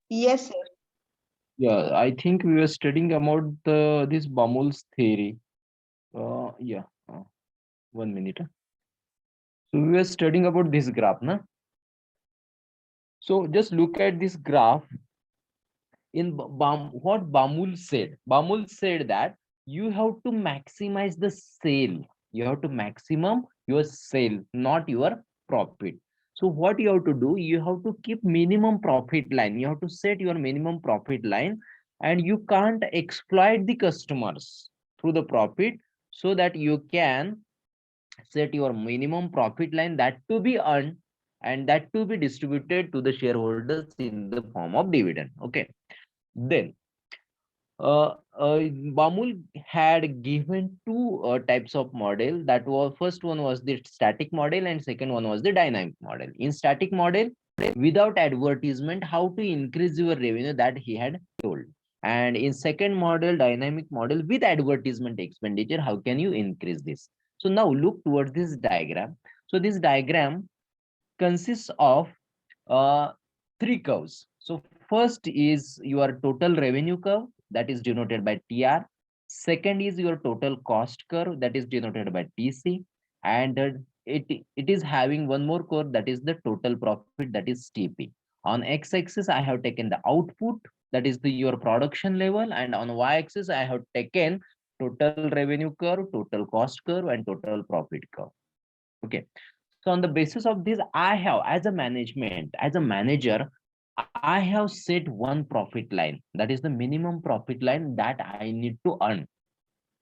Yes, sir. Yeah, I think we were studying about the this Baumol's theory. Yeah, 1 minute. So we were studying about this graph, na? So just look at this graph in what Bamul said. Bamul said that you have to maximize the sale. You have to maximum your sale, not your profit. So what you have to do, you have to keep minimum profit line. You have to set your minimum profit line, and you can't exploit the customers through the profit, so that you can set your minimum profit line that to be earned and that to be distributed to the shareholders in the form of dividend. Okay. Then Bamul had given two types of model. That was first one was the static model and second one was the dynamic model. In static model, without advertisement, how to increase your revenue, that he had told. And in second model, dynamic model, with advertisement expenditure, how can you increase this? So now look towards this diagram. So this diagram consists of uh, three curves. So first is your total revenue curve, that is denoted by TR. Second is your total cost curve, that is denoted by TC. And it is having one more curve, that is the total profit, that is TP. On x-axis, I have taken the output, that is your production level, and on y-axis, I have taken total revenue curve, total cost curve, and total profit curve. Okay. So on the basis of this, I have, as a management, as a manager, I have set one profit line. That is the minimum profit line that I need to earn.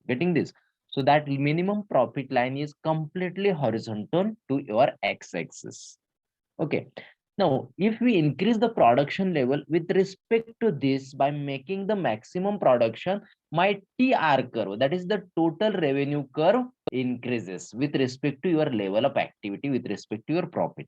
Getting this? So that minimum profit line is completely horizontal to your x-axis. Okay. Now, if we increase the production level with respect to this by making the maximum production, my TR curve, that is the total revenue curve, increases with respect to your level of activity, with respect to your profit.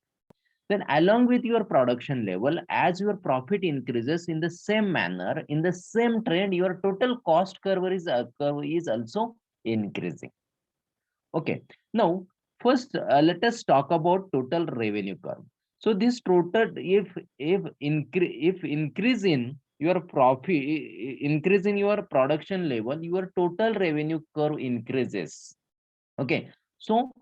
Then along with your production level, as your profit increases in the same manner, in the same trend, your total cost curve is also increasing. Okay. Now, first, let us talk about total revenue curve. So this total, if increase in your profit, increase in your production level, your total revenue curve increases. Okay. So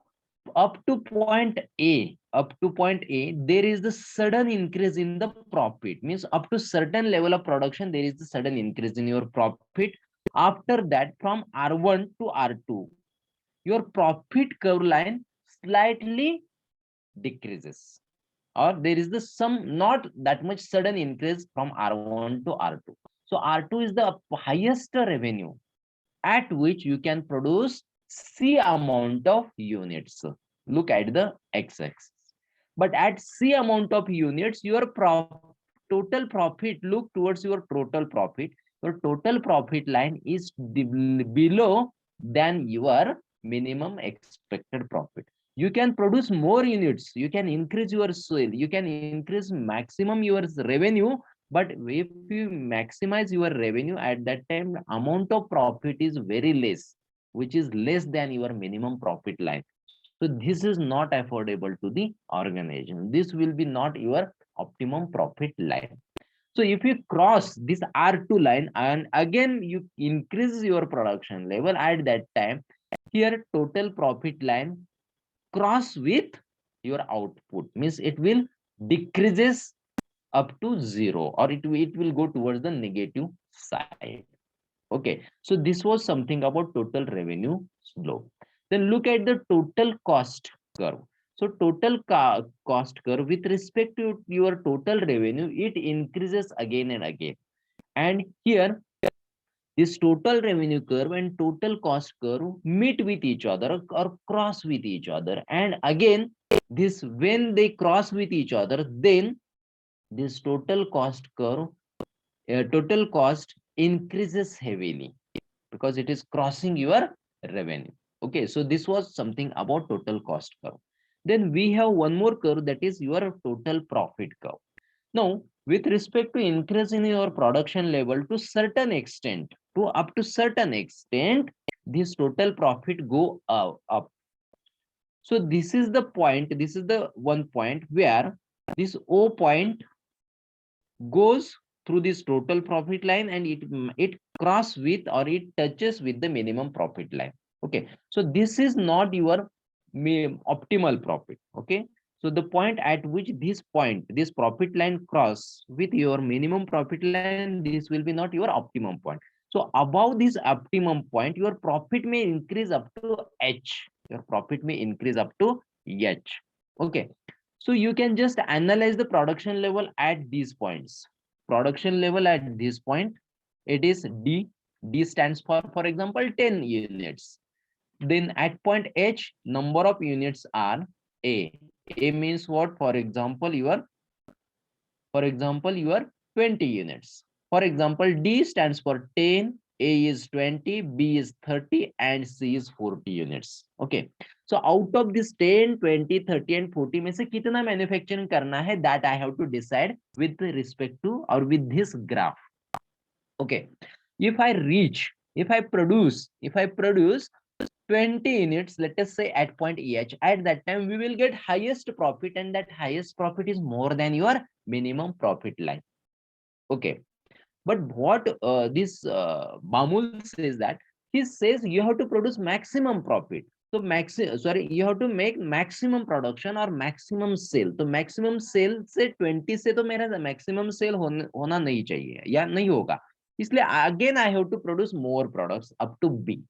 up to point A, there is the sudden increase in the profit. Means up to certain level of production, there is the sudden increase in your profit. After that, from R1 to R2, your profit curve line slightly decreases, or there is the some not that much sudden increase from R1 to R2. So R2 is the highest revenue at which you can produce C amount of units. Look at the x-axis. But at C amount of units, your total profit, look towards your total profit. Your total profit line is below than your minimum expected profit. You can produce more units, you can increase your sale, you can increase maximum your revenue, but if you maximize your revenue, at that time amount of profit is very less, which is less than your minimum profit line. So this is not affordable to the organization. This will be not your optimum profit line. So if you cross this R2 line and again you increase your production level, at that time, here total profit line cross with your output, means it will decreases up to zero, or it will go towards the negative side. Okay. So this was something about total revenue slope. Then look at the total cost curve. So total cost curve with respect to your total revenue, it increases again and again. And here this total revenue curve and total cost curve meet with each other or cross with each other. And again, this when they cross with each other, then this total cost curve, total cost increases heavily because it is crossing your revenue. Okay, so this was something about total cost curve. Then we have one more curve, that is your total profit curve. Now, with respect to increase in your production level to certain extent, to up to certain extent, this total profit go up. So this is the point, this is the one point where this O point goes through this total profit line, and it cross with or it touches with the minimum profit line. Okay, so this is not your optimal profit. Okay, so the point at which this profit line cross with your minimum profit line, this will be not your optimum point. So above this optimum point, your profit may increase up to H. Your profit may increase up to H. Okay, so you can just analyze the production level at these points. Production level at this point, it is D. D stands for example, 10 units. Then at point H, number of units are A. A means what? For example, your 20 units. For example, D stands for 10, A is 20, B is 30, and C is 40 units. Okay. So out of this 10, 20, 30, and 40 में से कितना manufacturing करना है, that I have to decide with respect to or with this graph. Okay. If I produce 20 units, let us say at point EH, at that time we will get highest profit, and that highest profit is more than your minimum profit line. Okay, but what this Bamul says that he says you have to produce maximum profit. So you have to make maximum production or maximum sale. तो maximum sale से 20 से तो मेरा maximum sale होना नहीं चाहिए या नहीं होगा, इसलिए again I have to produce more products up to B.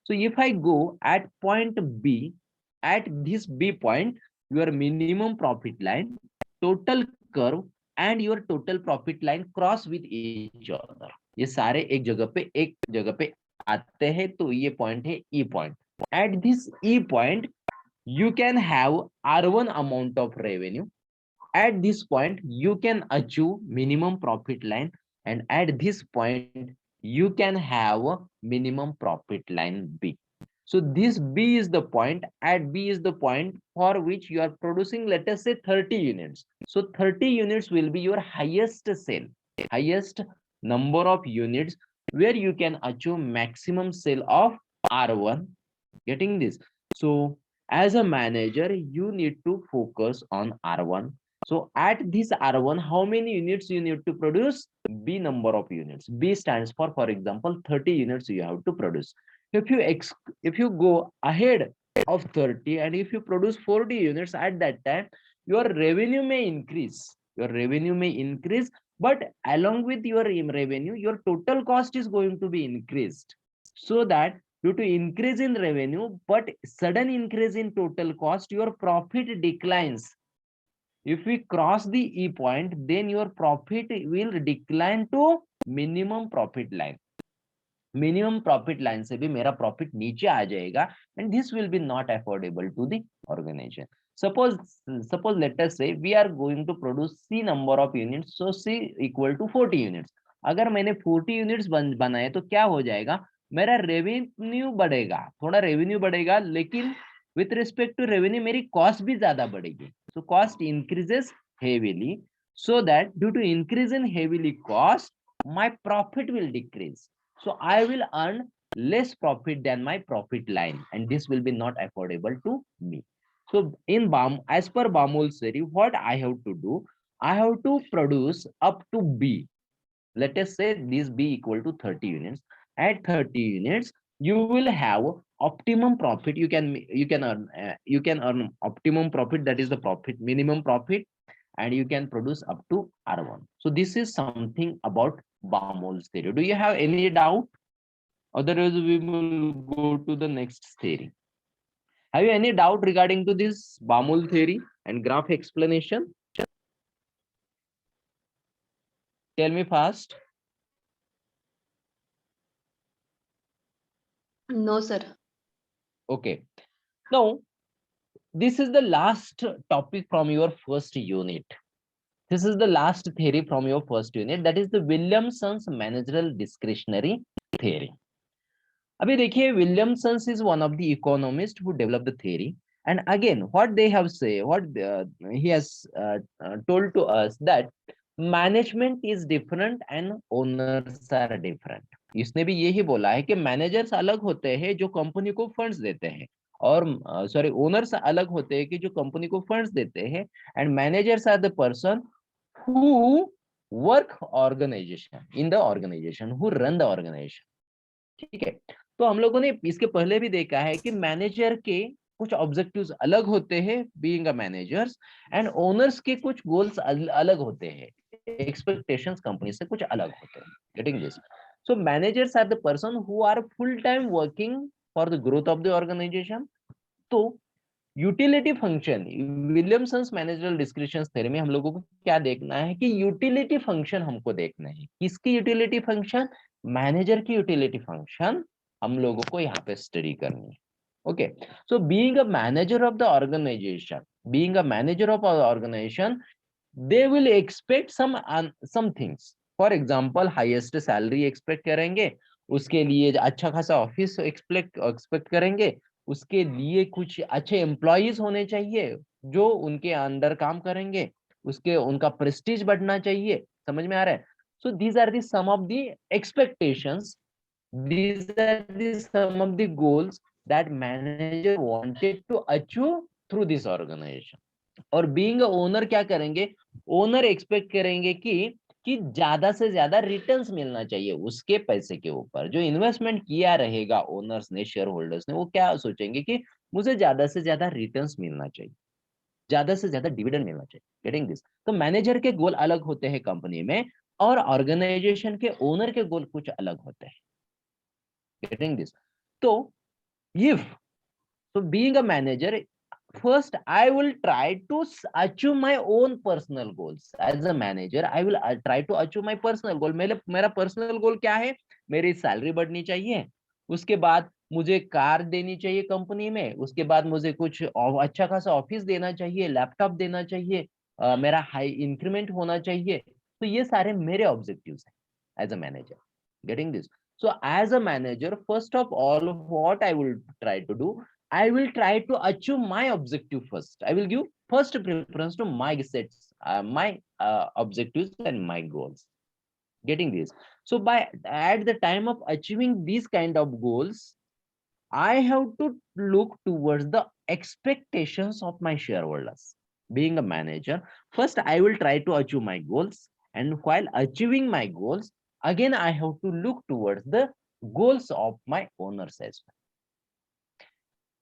So if I go at point B, at this B point, your minimum profit line, total curve, and your total profit line cross with each other. ये सारे एक जगह पे आते हैं, तो ये point है E point. At this E point, you can have R1 amount of revenue. At this point, you can achieve minimum profit line, and at this point, you can have a minimum profit line B. So this B is the point. At B is the point for which you are producing, let us say 30 units. So 30 units will be your highest sale, highest number of units where you can achieve maximum sale of R1. Getting this? So as a manager, you need to focus on R1. So at this R1, how many units you need to produce? B number of units. B stands for example, 30 units you have to produce. If you go ahead of 30 and if you produce 40 units at that time, your revenue may increase. Your revenue may increase, but along with your revenue, your total cost is going to be increased. So that due to increase in revenue, but sudden increase in total cost, your profit declines. If we cross the E point, then your profit will decline to minimum profit line. Minimum profit line से भी मेरा profit नीचे आ जाएगा, and this will be not affordable to the organization. Suppose let us say we are going to produce C number of units, so C equal to 40 units. अगर मैंने 40 units बनाए तो क्या हो जाएगा, मेरा रेवेन्यू बढ़ेगा, थोड़ा रेवेन्यू बढ़ेगा, लेकिन with respect to revenue मेरी cost भी ज्यादा बढ़ेगी. So cost increases heavily, so that due to increase in heavily cost, my profit will decrease. So I will earn less profit than my profit line, and this will be not affordable to me. So as per Bamul's theory, what I have to do, I have to produce up to B. Let us say this B equal to 30 units. At 30 units, you will have optimum profit. You can earn optimum profit, that is the profit, minimum profit, and you can produce up to R1. So this is something about Bamol's theory. Do you have any doubt? Otherwise, we will go to the next theory. Have you any doubt regarding to this Bamol theory and graph explanation? Tell me fast. No, sir. Okay. Now, this is the last topic from your first unit. This is the last theory from your first unit, that is the Williamson's managerial discretionary theory. Abhi dekhiye, Williamson's is one of the economists who developed the theory. And again, what they have say, what he has told to us, that management is different and owners are different. इसने भी यही बोला है कि managers अलग होते हैं जो कंपनी को फंड्स देते हैं, और सॉरी ओनर्स अलग होते हैं कि जो कंपनी को फंड्स देते हैं, and managers are the person who work organisation in the organisation who run the organisation. ठीक है, तो हम लोगों ने इसके पहले भी देखा है कि मैनेजर के कुछ ऑब्जेक्टिव्स अलग होते हैं being a managers, and owners के कुछ गोल्स अलग होते हैं, एक्सपेक्टेशंस कंपनी से कुछ अलग होते हैं। Getting this? So managers are the person who are full time working for the growth of the organisation. तो utility function, Williamson's managerial description theory में हम लोगों को क्या देखना है कि यूटिलिटी फंक्शन हमको देखना है। किसकी यूटिलिटी फंक्शन? मैनेजर की यूटिलिटी फंक्शन हम लोगों को यहाँ पे स्टडी करनी है। Okay, so being a manager of the organisation, being a manager of organisation, they will expect some things. For example highest salary expect करेंगे, उसके लिए अच्छा खासा ऑफिस एक्सपेक्ट करेंगे, उसके लिए कुछ अच्छे एम्प्लॉयज होने चाहिए जो उनके अंडर काम करेंगे, उसके उनका प्रेस्टीज बढ़ना चाहिए। समझ में आ रहा है? So these are the some of the expectations, these are the some of the goals that manager wanted to achieve through this organization। और बीइंग ओनर क्या करेंगे? ओनर एक्सपेक्ट करेंगे कि ज्यादा से ज्यादा रिटर्न्स मिलना चाहिए उसके पैसे के ऊपर। जो इन्वेस्टमेंट किया रहेगा ओनर्स ने, शेयर होल्डर्स ने, वो क्या सोचेंगे कि मुझे ज्यादा से ज्यादा रिटर्न्स मिलना चाहिए, ज्यादा से ज्यादा डिविडेंड मिलना चाहिए। Getting this? तो मैनेजर के गोल अलग होते हैं कंपनी में, और ऑर्गेनाइजेशन के ओनर के गोल कुछ अलग होते हैं। Getting this? तो if, so being a manager, first I will try to achieve my own personal goals as a manager। I will try to achieve my personal goal। मेरा पर्सनल गोल क्या है? मेरी सैलरी बढ़नी चाहिए, उसके बाद मुझे कार देनी चाहिए कंपनी में, उसके बाद मुझे कुछ अच्छा खासा ऑफिस देना चाहिए, लैपटॉप देना चाहिए, मेरा हाई इंक्रीमेंट होना चाहिए। तो ये सारे मेरे ऑब्जेक्टिव्स हैं as a manager. Getting this? So as a manager, first of all, what I will try to do, I will try to achieve my objective first। I will give first preference to my sets, my objectives and my goals। Getting this? So by at the time of achieving these kind of goals, I have to look towards the expectations of my shareholders। Being a manager, first I will try to achieve my goals, and while achieving my goals, again I have to look towards the goals of my owners as well।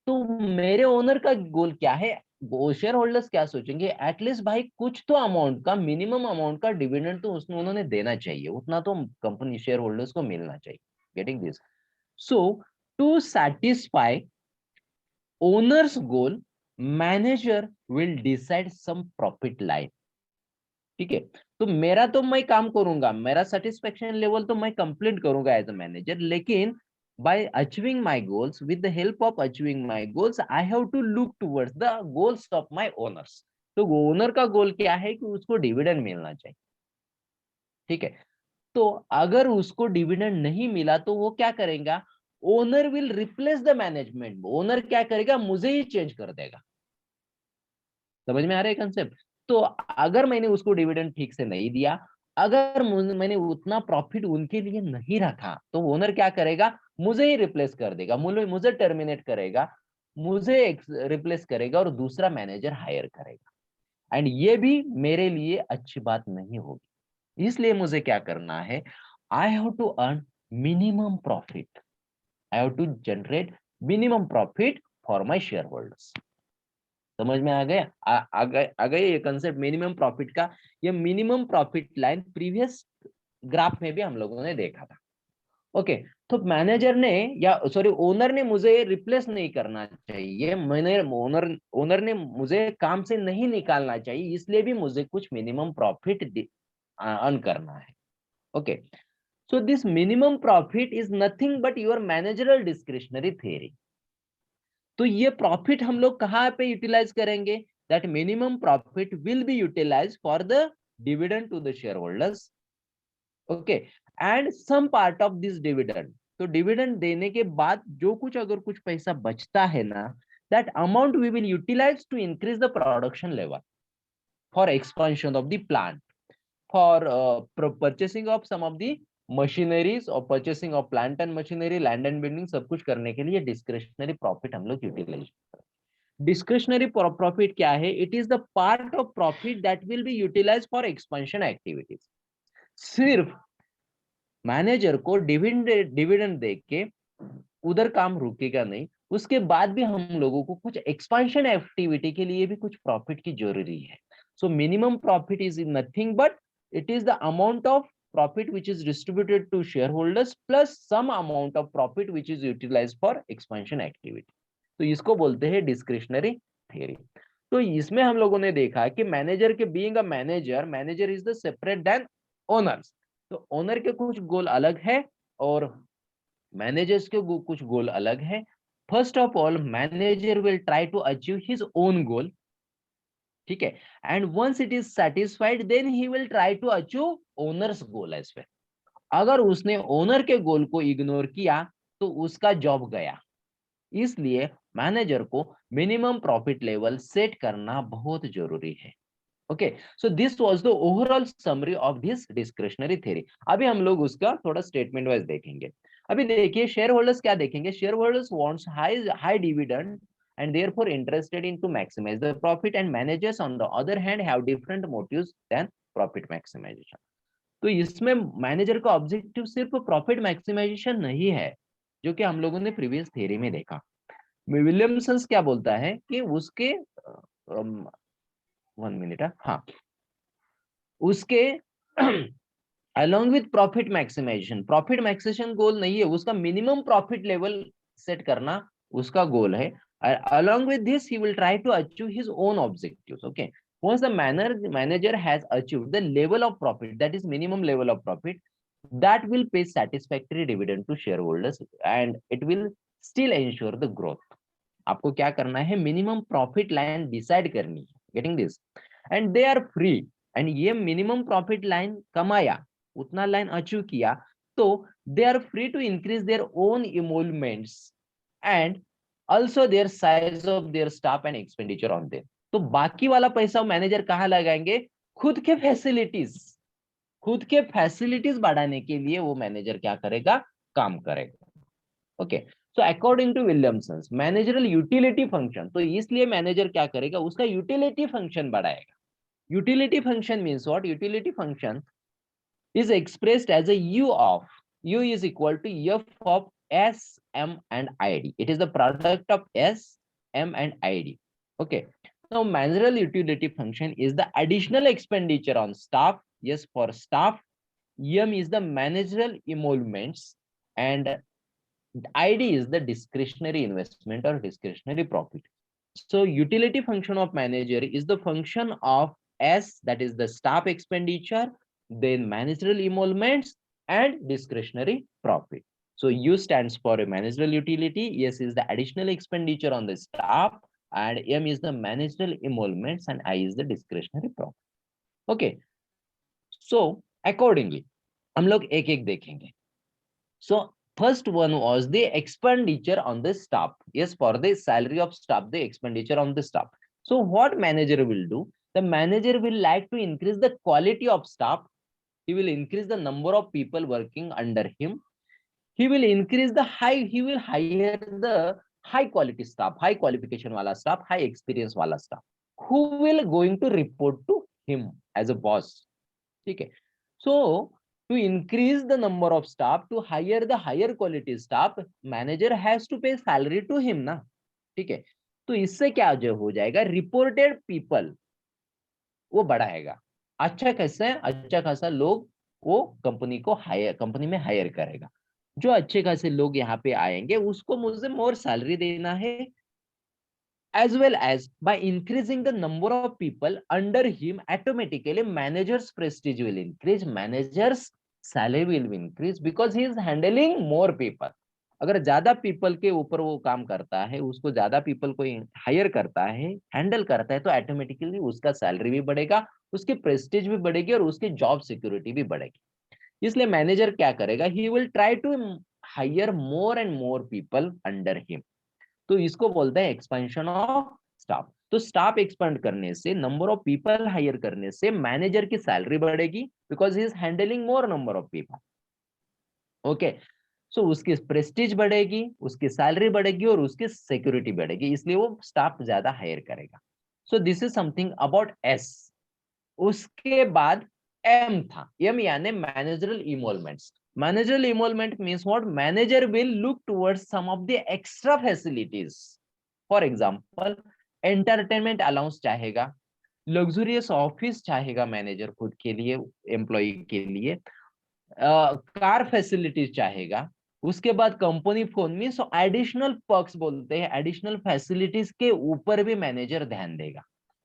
तो मेरे owner का goal क्या है? वो share holders क्या सोचेंगे? At least भाई कुछ तो अमाउंट का, मिनिमम अमाउंट का डिविडेंड तो उसने उन्होंने देना चाहिए, उतना तो कंपनी शेयर होल्डर्स को मिलना चाहिए। Getting this? So to satisfy owners goal, manager will decide some profit line. ठीक है, तो मेरा तो मैं काम करूंगा, मेरा सेटिस्फेक्शन लेवल तो मैं कंप्लीट करूंगा एज अ मैनेजर, लेकिन by achieving my goals, with the help of achieving my goals, I have to look towards the goals of my owners. तो ओनर का गोल क्या है? कि उसको डिविडेंड मिलना चाहिए। ठीक है, तो अगर उसको डिविडेंड नहीं मिला तो वो क्या करेगा? Owner will replace the management. Owner क्या करेगा? मुझे ही चेंज कर देगा। समझ में आ रहा है कंसेप्ट? तो अगर मैंने उसको डिविडेंड ठीक से नहीं दिया, अगर मैंने उतना प्रॉफिट उनके लिए नहीं रखा, तो ओनर क्या करेगा? मुझे ही रिप्लेस कर देगा, मुझे टर्मिनेट करेगा, मुझे रिप्लेस करेगा और दूसरा मैनेजर हायर करेगा। एंड ये भी मेरे लिए अच्छी बात नहीं होगी। इसलिए मुझे क्या करना है? I have to earn minimum profit. I have to generate minimum profit for my share holders. समझ में आ गया? आ गया ये कंसेप्ट मिनिमम प्रॉफिट का। ये minimum profit line previous graph में भी हम लोगों ने देखा था। ओके, तो मैनेजर ने, या सॉरी ओनर ने मुझे रिप्लेस नहीं करना चाहिए, मैंने ओनर ने मुझे काम से नहीं निकालना चाहिए, इसलिए भी मुझे कुछ मिनिमम प्रॉफिट अर्न करना है। Okay, so this minimum profit is nothing but your managerial discretionary theory. तो ये प्रॉफिट हम लोग कहाँ पे यूटिलाइज करेंगे? That minimum profit will be utilise for the dividend to the share holders. Okay, and some part of this dividend, तो dividend देने के बाद जो कुछ अगर कुछ पैसा बचता है ना, that amount we will utilise to increase the production level, for expansion of the plant, for purchasing of some of the machineries, और purchasing of plant and machinery, land and building, सब कुछ करने के लिए डिस्क्रिशनरी प्रॉफिट हम लोग utilise. Discretionary profit क्या है? It is the part of profit that will be utilised for expansion activities. सिर्फ मैनेजर को डिविडेंड दे के उधर काम रुकेगा नहीं, उसके बाद भी हम लोगों को कुछ एक्सपेंशन एक्टिविटी के लिए भी कुछ प्रॉफिट की जरूरी है। So minimum profit is nothing but it is the amount of profit which is distributed to shareholders plus some amount of profit which is utilized for expansion activity। तो इसको बोलते हैं डिस्क्रिशनरी थ्योरी। तो इसमें हम लोगों ने देखा कि मैनेजर के being a manager, manager is the separate than owners. तो ओनर के कुछ गोल अलग है और मैनेजर्स के कुछ गोल अलग है। First of all manager will try to achieve his own goal, ठीक है, and once it is satisfied then he will try to achieve owners goal as well. अगर उसने ओनर के गोल को इग्नोर किया तो उसका जॉब गया। इसलिए मैनेजर को मिनिमम प्रॉफिट लेवल सेट करना बहुत जरूरी है। Okay, so this was the overall summary of this discretionary theory. अभी हम लोग उसका थोड़ा स्टेटमेंट वाइज देखेंगे। अभी देखिए शेयर होल्डर्स क्या देखेंगे, share holders wants high dividend and therefore interested in to maximize the profit, and managers on the other hand have different motives than profit maximization। तो इसमें मैनेजर का ऑब्जेक्टिव सिर्फ profit maximisation नहीं है, जो कि हम लोगों ने प्रीवियस थ्योरी में देखा। विलियमसन क्या बोलता है कि उसके 1 मिनट, हाँ, उसके along with profit maximization, profit maximisation goal नहीं है उसका, मिनिमम प्रॉफिट लेवल सेट करना उसका गोल है। Along with this he will try to achieve his own objectives। Okay, once the manager has achieved the level of profit, that is minimum level of profit, that will pay satisfactory dividend to shareholders and it will still ensure the growth। आपको क्या करना है, minimum profit line decide करनी है, getting this, and they are free, and ये minimum profit line कमाया, उतना line achieve किया, तो they are free to increase their own emoluments and also their size of their staff and expenditure on them। तो बाकी वाला पैसा manager कहाँ लगाएंगे, खुद के फैसिलिटीज, खुद के फैसिलिटीज बढ़ाने के लिए वो मैनेजर क्या करेगा, काम करेगा। Okay, so according to Williamson managerial utility function, तो इसलिए मैनेजर क्या करेगा, उसका यूटिलिटी फंक्शन बढ़ाएगा। Utility function means what, utility function is expressed as a u is equal to f of s, m and id। it is the product of s, m and id। okay, now managerial utility function is the additional expenditure on staff, yes, for staff, m is the managerial emoluments, and id is the discretionary investment or discretionary profit। so utility function of manager is the function of s, that is the staff expenditure, then managerial emoluments and discretionary profit। so U stands for a managerial utility, S is the additional expenditure on the staff, and M is the managerial emoluments, and I is the discretionary profit। okay, so accordingly हम लोग एक एक देखेंगे। so first one was the expenditure on the staff, yes, for the salary of staff, the expenditure on the staff। so what manager will do, the manager will like to increase the quality of staff, he will increase the number of people working under him, he will increase the he will hire the high quality staff, high qualification wala staff, high experience wala staff, who will going to report to him as a boss। okay, so to increase the number of staff, to hire the higher quality staff, manager has to pay salary to him ना, ठीक है। तो इससे क्या जो हो जाएगा, reported people वो बढ़ाएगा। अच्छा कैसे, अच्छा खासा लोग वो कंपनी को हायर, कंपनी में हायर करेगा। जो अच्छे खासे लोग यहाँ पे आएंगे उसको मुझे मोर सैलरी देना है, as well as by increasing the number of people under him, automatically manager's prestige will increase, manager's salary will increase because he is handling more people। अगर ज्यादा पीपल के ऊपर वो काम करता है, उसको ज्यादा पीपल को हायर करता है, हैंडल करता है, तो ऑटोमेटिकली उसका सैलरी भी बढ़ेगा, उसकी प्रेस्टीज भी बढ़ेगी और उसकी जॉब सिक्योरिटी भी बढ़ेगी। इसलिए मैनेजर क्या करेगा, he will try to hire more and more people under him. तो इसको बोलते हैं एक्सपेंशन ऑफ स्टाफ। तो स्टाफ एक्सपेंड करने से, नंबर ऑफ पीपल हायर करने से मैनेजर की सैलरी बढ़ेगी because he is handling more number of people. Okay, so उसकी प्रेस्टीज बढ़ेगी, उसकी सैलरी बढ़ेगी और उसकी सिक्योरिटी बढ़ेगी, इसलिए वो स्टाफ ज्यादा हायर करेगा। So this is something about S. उसके बाद M था, M यानी managerial involvements. Managerial involvement means what? Manager will look towards some of the extra facilities. For example, entertainment allowance चाहेगा, luxurious office चाहेगा manager खुद के लिए, एम्प्लॉय के लिए, कार फैसिलिटीज चाहेगा. उसके बाद कंपनी फोन में सो एडिशनल पर्क्स बोलते हैं, एडिशनल फैसिलिटीज के ऊपर भी मैनेजर ध्यान देगा.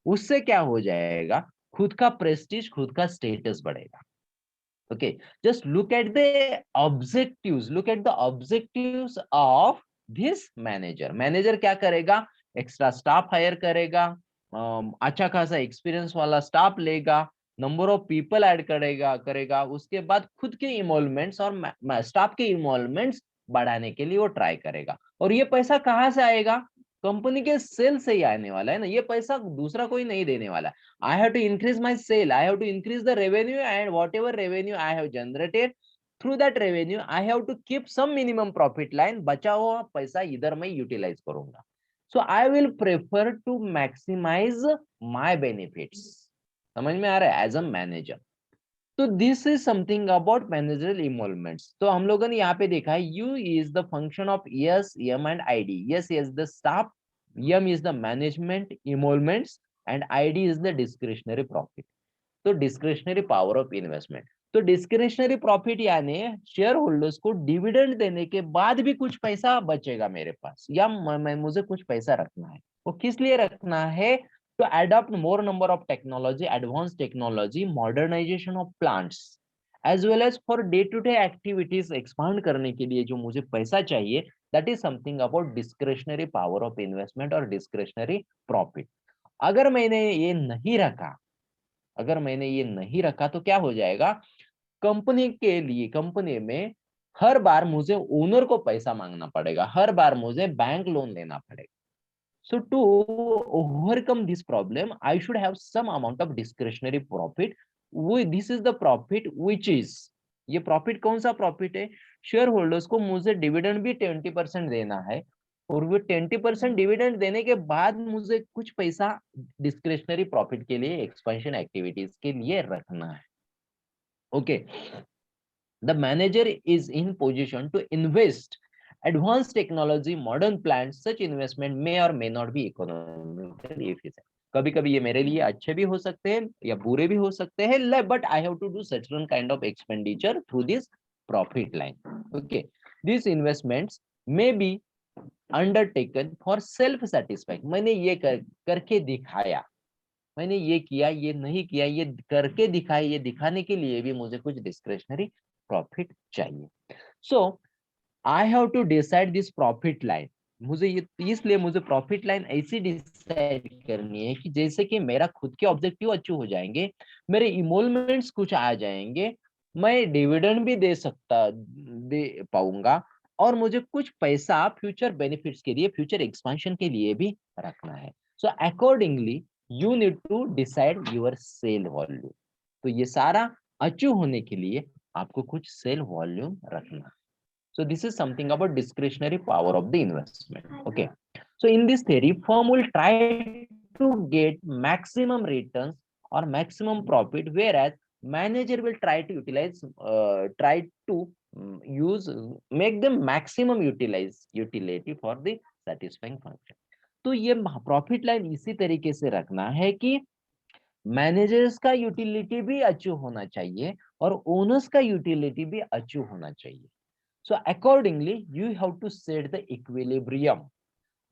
उससे क्या हो जाएगा? खुद का प्रेस्टीज, खुद का स्टेटस बढ़ेगा. Okay, just look at the objectives. Look at the objectives of this manager. Manager क्या करेगा? एक्स्ट्रा स्टाफ हायर करेगा, अच्छा खासा एक्सपीरियंस वाला स्टाफ लेगा, नंबर ऑफ पीपल ऐड करेगा. उसके बाद खुद के इन्वॉल्वमेंट्स और स्टाफ के इन्वॉल्वमेंट्स बढ़ाने के लिए वो ट्राई करेगा. और ये पैसा कहाँ से आएगा? कंपनी के सेल से ही आने वाला है ना, ये पैसा दूसरा कोई नहीं देने वाला. I have to increase my sale. I have to increase the revenue, and whatever revenue I have generated, through that revenue, I have to keep some minimum profit line. बचा हुआ पैसा इधर मैं utilize करूंगा. So I will prefer to maximize my benefits. समझ में आ रहा है? As a manager. तो this is something about managerial involvements. तो हम लोगों ने यहाँ पे देखा है U is the function of S, M and ID. Yes is the staff, M is the management involvements, and ID is the discretionary profit. तो discretionary power of investment. तो discretionary profit यानी शेयर होल्डर्स को dividend देने के बाद भी कुछ पैसा बचेगा मेरे पास, या मुझे कुछ पैसा रखना है. वो किस लिए रखना है? to adopt more number of technology, advanced technology, modernization of plants, as well as for day-to-day activities expand करने के लिए जो मुझे पैसा चाहिए, that is something about discretionary power of investment और discretionary profit. अगर मैंने ये नहीं रखा, अगर मैंने ये नहीं रखा तो क्या हो जाएगा? कंपनी के लिए, कंपनी में हर बार मुझे ओनर को पैसा मांगना पड़ेगा, हर बार मुझे बैंक लोन लेना पड़ेगा. So to overcome this problem, I should have some amount of discretionary profit. This is the profit which is, ये प्रॉफिट कौन सा प्रॉफिट है? शेयर होल्डर्स को मुझे डिविडेंड भी 20% देना है, और वो 20% डिविडेंड देने के बाद मुझे कुछ पैसा डिस्क्रिशनरी प्रॉफिट के लिए, एक्सपेंशन एक्टिविटीज के लिए रखना है. Okay, the manager is in position to invest advanced technology, modern plants. Such investment may or may not be economically efficient. कभी कभी ये मेरे लिए अच्छे भी हो सकते हैं या बुरे भी हो सकते हैं, but I have to do certain kind of expenditure through this profit line. Okay, these investments may be undertaken for self satisfaction. मैंने ये करके दिखाया, मैंने ये किया, ये नहीं किया, ये करके दिखाया, ये दिखाने के लिए भी मुझे कुछ डिस्क्रिशनरी प्रॉफिट चाहिए. So I have to decide this profit line. मुझे ये, इसलिए मुझे प्रॉफिट लाइन ऐसी डिसाइड करनी है कि जैसे कि मेरा खुद के ऑब्जेक्टिव अचीव हो जाएंगे, मेरे इमोलमेंट्स कुछ आ जाएंगे, मैं डिविडेंड भी दे पाऊंगा, और मुझे कुछ पैसा फ्यूचर बेनिफिट्स के लिए, फ्यूचर एक्सपेंशन के लिए भी रखना है. So accordingly you need to decide your sale volume. तो ये सारा अचीव होने के लिए आपको कुछ सेल वॉल्यूम रखना. So this is something about discretionary power of the investment. Okay. So in this theory, firm will try to get maximum returns or maximum profit, whereas manager will try to utilize, make them maximum utility for the satisfying function. तो ये profit line इसी तरीके से रखना है कि managers का utility भी अचीव होना चाहिए और ओनर्स का यूटिलिटी भी अचीव होना चाहिए. So accordingly, you have to set the equilibrium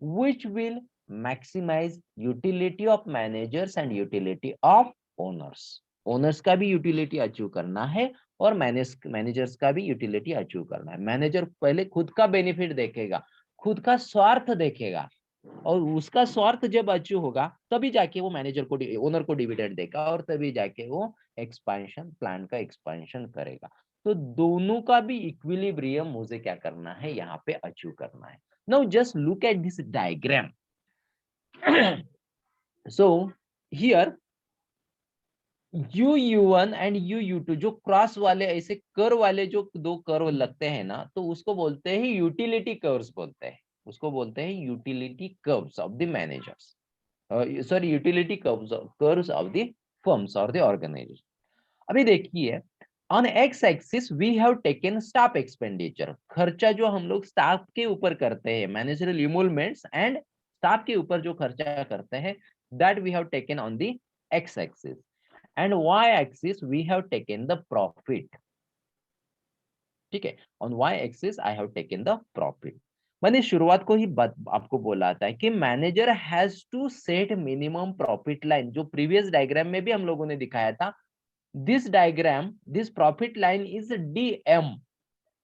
which will maximize utility of managers and utility of owners. Owners का भी utility अचीव करना है और managers का भी utility अचीव करना है. मैनेजर पहले खुद का बेनिफिट देखेगा, खुद का स्वार्थ देखेगा, और उसका स्वार्थ जब अचीव होगा तभी जाके वो मैनेजर को, ओनर को डिविडेंड देगा, और तभी जाके वो एक्सपेंशन, प्लान का एक्सपेंशन करेगा. तो दोनों का भी इक्विलिब्रियम मुझे क्या करना है, यहाँ पे अचीव करना है. Now just look at this diagram. So here U1 and U2 जो क्रॉस वाले, ऐसे कर्व वाले जो दो कर्व लगते हैं ना, तो उसको बोलते हैं यूटिलिटी कर्व्स बोलते हैं. उसको बोलते हैं utility curves of the managers, sorry, utility curves of the firms or the organization. अभी देखिए, on X axis we have taken staff expenditure, खर्चा जो हम लोग स्टाफ के ऊपर करते हैं, मैनेजरियल इमोलमेंट्स एंड स्टाफ के ऊपर जो खर्चा करते हैं, that we have taken on the X axis, and Y axis we have taken the profit. ठीक है, on Y axis I have taken the profit. मैंने शुरुआत को ही आपको बोला था कि manager has to set minimum profit line, जो प्रीवियस डायग्राम में भी हम लोगों ने दिखाया था। This diagram, this profit line is DM,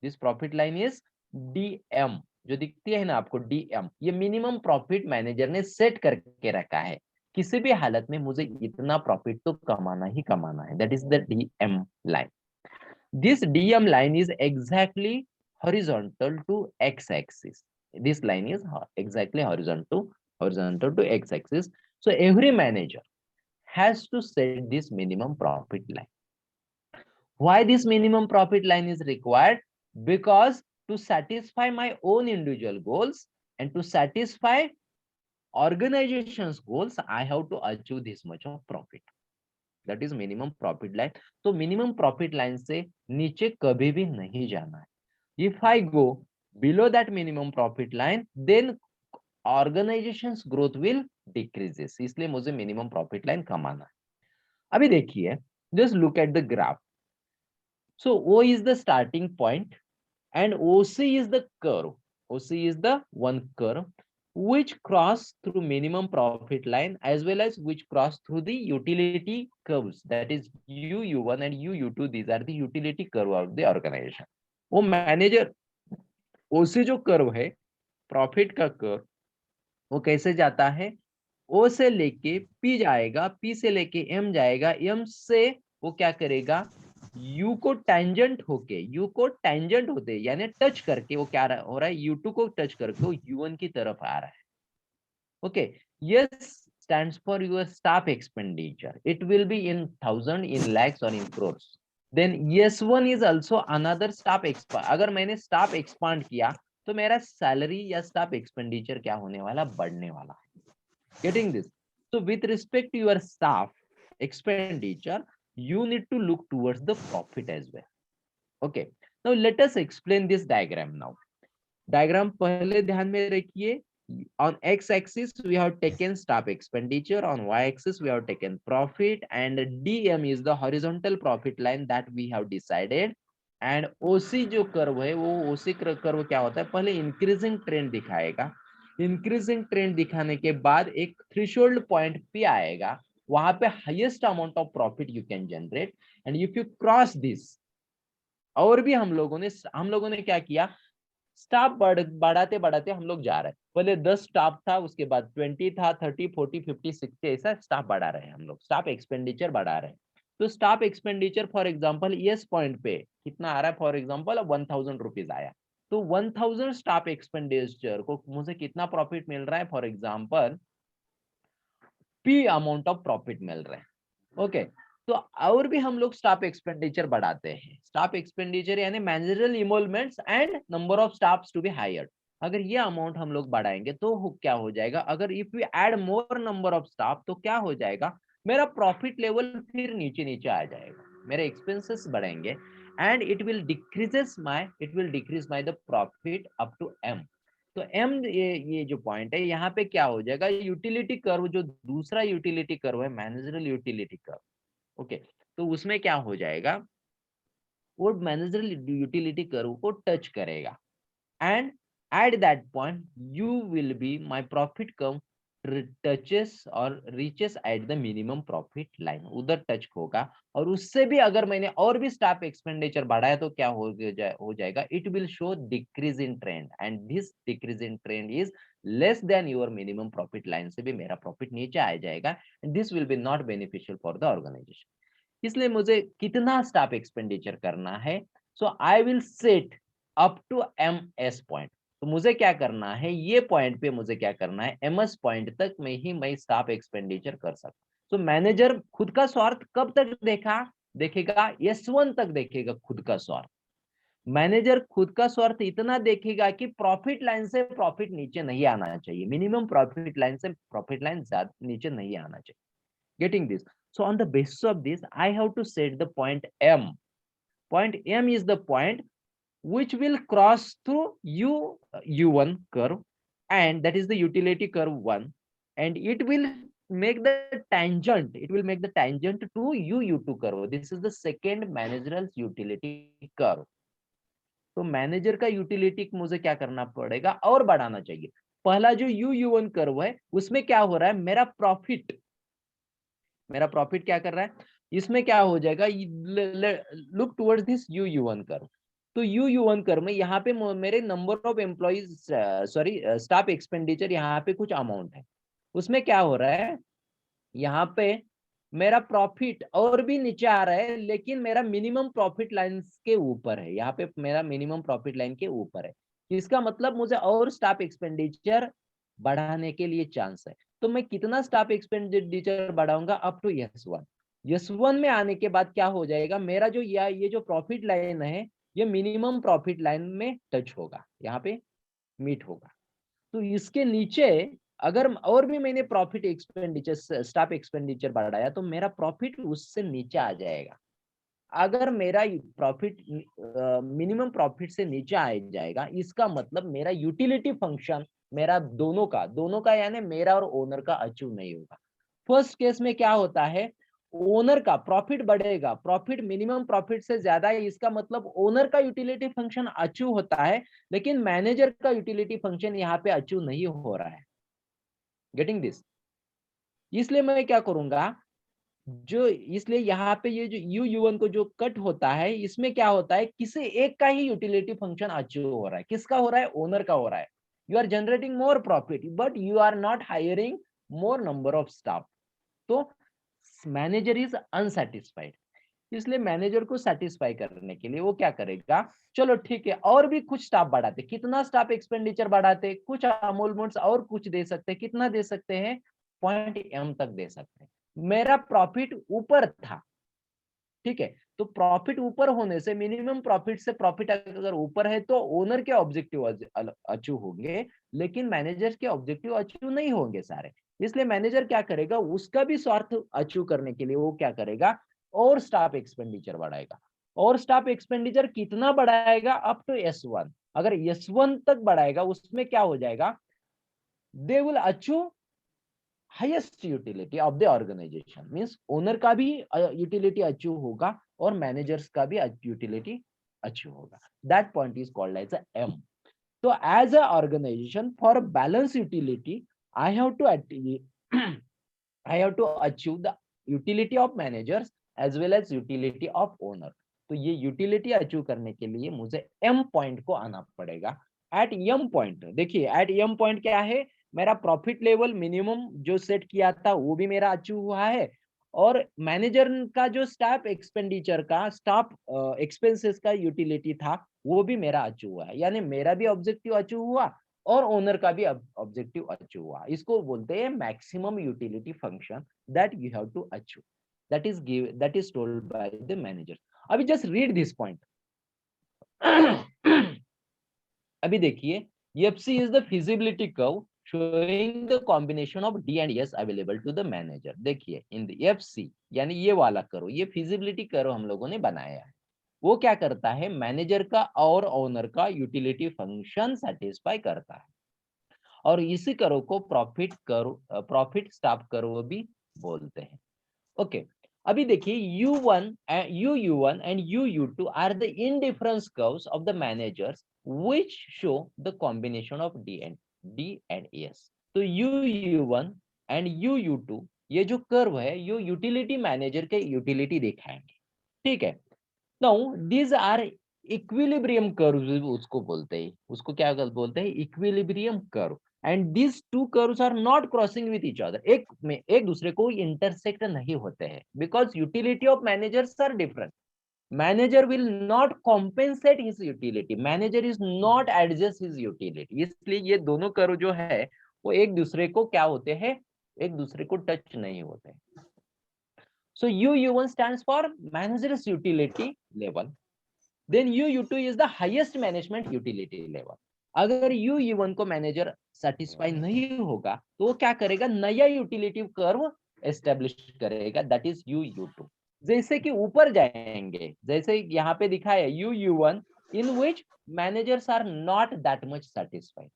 this profit line is DM, जो दिखती है ना आपको डीएम, ये मिनिमम प्रॉफिट मैनेजर ने सेट करके रखा है। किसी भी हालत में मुझे इतना प्रॉफिट तो कमाना ही कमाना है, that is the DM line. This DM line is exactly horizontal to x-axis. This line is exactly horizontal to x-axis. So every manager has to set this minimum profit line. Why this minimum profit line is required? Because to satisfy my own individual goals and to satisfy organization's goals, I have to achieve this much of profit. That is minimum profit line. तो minimum profit line से नीचे कभी भी नहीं जाना है। If I go below that minimum profit line, then organisations growth will decreases, इसलिए मुझे मिनिमम प्रॉफिट लाइन कमाना है। अभी देखिए, just look at the graph. So O is the starting point and OC is the curve. OC is the one curve which cross through minimum profit line as well as which cross through the utility curves. That is U1 and U2. These are the utility curve of the organization. वो manager OC जो curve है, profit का curve, वो कैसे जाता है? O से लेके P जाएगा, P से लेके M जाएगा, M से वो क्या करेगा? U को टेंजेंट होके, U को टेंजेंट होते यानी टच करके वो क्या हो रहा है? U2 को टच करके वो U1 की तरफ आ रहा है। Okay, yes stands for your staff expenditure. It will be in thousand, in lakhs or in crores. Then S1 is also another staff expand. अगर मैंने staff expand किया तो मेरा सैलरी या स्टाफ एक्सपेंडिचर क्या होने वाला? बढ़ने वाला है। Getting this? So with respect to your staff expenditure, you need to look towards the profit as well. Okay, now let us explain this diagram now. Diagram पहले ध्यान में रखिए। On x-axis we have taken staff expenditure, on y-axis we have taken profit, and DM is the horizontal profit line that we have decided. And OC जो curve है वो OC curve क्या होता है? पहले इंक्रीजिंग ट्रेंड दिखाएगा, increasing trend दिखाने के बाद एक थ्रेशोल्ड पॉइंट पे आएगा, वहां पे highest amount of profit you can generate, and if you cross this, और भी हम लोगों ने क्या किया? स्टाफ बढ़ाते बढ़ाते हम लोग जा रहे हैं। पहले 10 स्टाफ था, उसके बाद 20 था, 30, 40, 50, 60, ऐसा स्टाफ बढ़ा रहे हैं हम लोग, स्टाफ एक्सपेंडिचर बढ़ा रहे हैं। तो staff expenditure for example yes point पे कितना आ रहा है? फॉर एग्जांपल 1000 रुपीज आया, तो 1000 स्टाफ एक्सपेंडिचर को मुझे कितना प्रॉफिट मिल रहा है? For example P amount of profit मिल रहा है। ओके, तो और भी हम लोग स्टाफ एक्सपेंडिचर बढ़ाते हैं। स्टाफ एक्सपेंडिचर यानी managerial emoluments and number of staffs to be hired. अगर ये अमाउंट हम लोग बढ़ाएंगे तो क्या हो जाएगा? अगर if we add more number of staff तो क्या हो जाएगा? मेरा प्रॉफिट लेवल फिर नीचे नीचे आ जाएगा, मेरे एक्सपेंसेस बढ़ेंगे, and it will decrease my the profit up to M. तो एम, ये जो पॉइंट है, यहाँ पे क्या हो जाएगा? यूटिलिटी कर्व, जो दूसरा यूटिलिटी कर्व है, मैनेजरियल यूटिलिटी कर्व। ओके, तो उसमें क्या हो जाएगा? वो मैनेजरियल यूटिलिटी कर्व को टच करेगा, and at that point you will be my profit curve touches और reaches at the minimum profit line, उधर टच होगा। और उससे भी अगर मैंने और भी स्टाफ एक्सपेंडिचर बढ़ाया तो क्या हो जाएगा? It will show decrease in trend, and this decrease in trend is less than your minimum profit line, से भी मेरा प्रॉफिट नीचे आ जाएगा, and this will be not beneficial for the organisation. इसलिए मुझे कितना स्टाफ एक्सपेंडिचर करना है? So I will set up to M S point. तो मुझे क्या करना है? ये पॉइंट पे मुझे क्या करना है? एम एस पॉइंट तक में ही मैं स्टाफ एक्सपेंडिचर कर सकता। तो मैनेजर खुद का स्वार्थ कब तक देखेगा? S1 तक देखेगा खुद का स्वार्थ। मैनेजर खुद का स्वार्थ इतना देखेगा कि प्रॉफिट लाइन से प्रॉफिट नीचे नहीं आना चाहिए, मिनिमम प्रॉफिट लाइन से प्रॉफिट लाइन ज्यादा नीचे नहीं आना चाहिए। Getting this? So on the basis of this, I have to set the point M. Point M is the point which will cross through U1 curve, and that is the utility curve 1, and it will make the tangent, to U2 curve. This is the second manager's utility curve. तो manager का utility मुझे क्या करना पड़ेगा और बढ़ाना चाहिए. पहला जो U1 कर्व है उसमें क्या हो रहा है, मेरा प्रॉफिट क्या कर रहा है, इसमें क्या हो जाएगा, look towards this U1 curve. तो U1 कर्व में यहाँ पे मेरे number of employees staff expenditure यहाँ पे कुछ अमाउंट है. उसमें क्या हो रहा है, यहाँ पे मेरा प्रॉफिट और भी नीचे आ रहा है, लेकिन मेरा मिनिमम प्रॉफिट लाइन के ऊपर है. यहाँ पे मेरा मिनिमम प्रॉफिट लाइन के ऊपर है. इसका मतलब मुझे और स्टाफ एक्सपेंडिचर बढ़ाने के लिए चांस है. तो मैं कितना स्टाफ एक्सपेंडिचर बढ़ाऊंगा, अप टू S1. S1 में आने के बाद क्या हो जाएगा, मेरा जो ये जो प्रॉफिट लाइन है ये मिनिमम प्रॉफिट लाइन में टच होगा, यहाँ पे मीट होगा. तो इसके नीचे अगर और भी मैंने प्रॉफिट एक्सपेंडिचर स्टाफ एक्सपेंडिचर बढ़ाया तो मेरा प्रॉफिट उससे नीचे आ जाएगा. अगर मेरा प्रॉफिट मिनिमम प्रॉफिट से नीचे आ जाएगा, इसका मतलब मेरा यूटिलिटी फंक्शन, मेरा दोनों का यानी मेरा और ओनर का अचीव नहीं होगा. फर्स्ट केस में क्या होता है, ओनर का प्रॉफिट बढ़ेगा, प्रॉफिट मिनिमम प्रॉफिट से ज्यादा है, इसका मतलब ओनर का यूटिलिटी फंक्शन अचीव होता है, लेकिन मैनेजर का यूटिलिटी फंक्शन यहाँ पे अचीव नहीं हो रहा है. Getting this? इसलिए मैं क्या करूंगा, इसलिए यहाँ पे ये जो U1 को जो कट होता है, इसमें क्या होता है, किसी एक का ही यूटिलिटी फंक्शन अचीव हो रहा है. किसका हो रहा है, ओनर का हो रहा है. You are generating more profit but you are not hiring more number of staff. तो मैनेजर इज अनसेटिस्फाइड. इसलिए मैनेजर को सेटिस्फाई करने के लिए वो क्या करेगा, चलो ठीक है और भी कुछ स्टाफ बढ़ाते. कितना स्टाफ एक्सपेंडिचर बढ़ाते, कुछ अमूल और कुछ दे सकते हैं. कितना दे सकते हैं, पॉइंट M तक दे सकते हैं. मेरा प्रॉफिट ऊपर था, ठीक है, तो प्रॉफिट ऊपर होने से मिनिमम प्रॉफिट से प्रॉफिट अगर ऊपर है तो ओनर के ऑब्जेक्टिव अचीव होंगे, लेकिन मैनेजर के ऑब्जेक्टिव अचीव नहीं होंगे सारे. इसलिए मैनेजर क्या करेगा, उसका भी स्वार्थ अचीव करने के लिए वो क्या करेगा, और स्टाफ एक्सपेंडिचर बढ़ाएगा. और स्टाफ एक्सपेंडिचर कितना बढ़ाएगा, अप टू S1. अगर S1 तक बढ़ाएगा उसमें क्या हो जाएगा, they will achieve highest utility of the organisation. Means owner का भी यूटिलिटी अचीव होगा और मैनेजर्स का भी यूटिलिटी अचीव होगा. That point is called as M. तो as a organisation for balance utility I have to achieve the utility of managers as well as utility of owner. तो ये utility achieve करने के लिए मुझे M पॉइंट को आना पड़ेगा. एट M पॉइंट देखिए, एट M पॉइंट क्या है, मेरा प्रॉफिट लेवल मिनिमम जो सेट किया था वो भी मेरा अचीव हुआ है, और मैनेजर का जो स्टाफ एक्सपेंडिचर का स्टाफ एक्सपेंसेस का यूटिलिटी था वो भी मेरा अचीव हुआ है. यानी मेरा भी ऑब्जेक्टिव अचीव हुआ और ओनर का भी ऑब्जेक्टिव अचीव हुआ. इसको बोलते हैं maximum utility function that you have to achieve. That is told by the manager. अभी जस्ट रीड दिस पॉइंट. अभी देखिए, FC is the feasibility curve showing the combination of D and S available to the manager. देखिए इन FC यानी ये वाला curve, ये feasibility curve हम लोगों ने बनाया है. वो क्या करता है, मैनेजर का और ओनर का यूटिलिटी फंक्शन सेटिस्फाई करता है, और इसी कर्व को प्रॉफिट स्टाफ कर्व भी बोलते हैं. ओके, अभी देखिए U1 and U2 are the indifference curves of the managers which show the combination of D and S. तो U1 and U2 ये जो कर्व है ये यूटिलिटी मैनेजर के यूटिलिटी दिखाएंगे. ठीक है, now these are equilibrium curves उसको बोलते हैं. उसको क्या बोलते हैं, equilibrium curve. And these two curves are not crossing with each other. एक दूसरे को इंटरसेक्ट नहीं होते हैं, because utility of managers are different. Manager will not compensate his utility. Manager is not adjust his utility. इसलिए ये दोनों curve जो है वो एक दूसरे को क्या होते हैं, एक दूसरे को टच नहीं होते. So U1 stands for manager's utility level. Then U2 is the highest management utility level. अगर U1 को मैनेजर सेटिस्फाई नहीं होगा तो वो क्या करेगा, नया यूटिलिटी कर्व एस्टेब्लिश करेगा, दैट इज U2। जैसे कि ऊपर जाएंगे, जैसे यहाँ पे दिखा है U1 in which managers are not that much satisfied.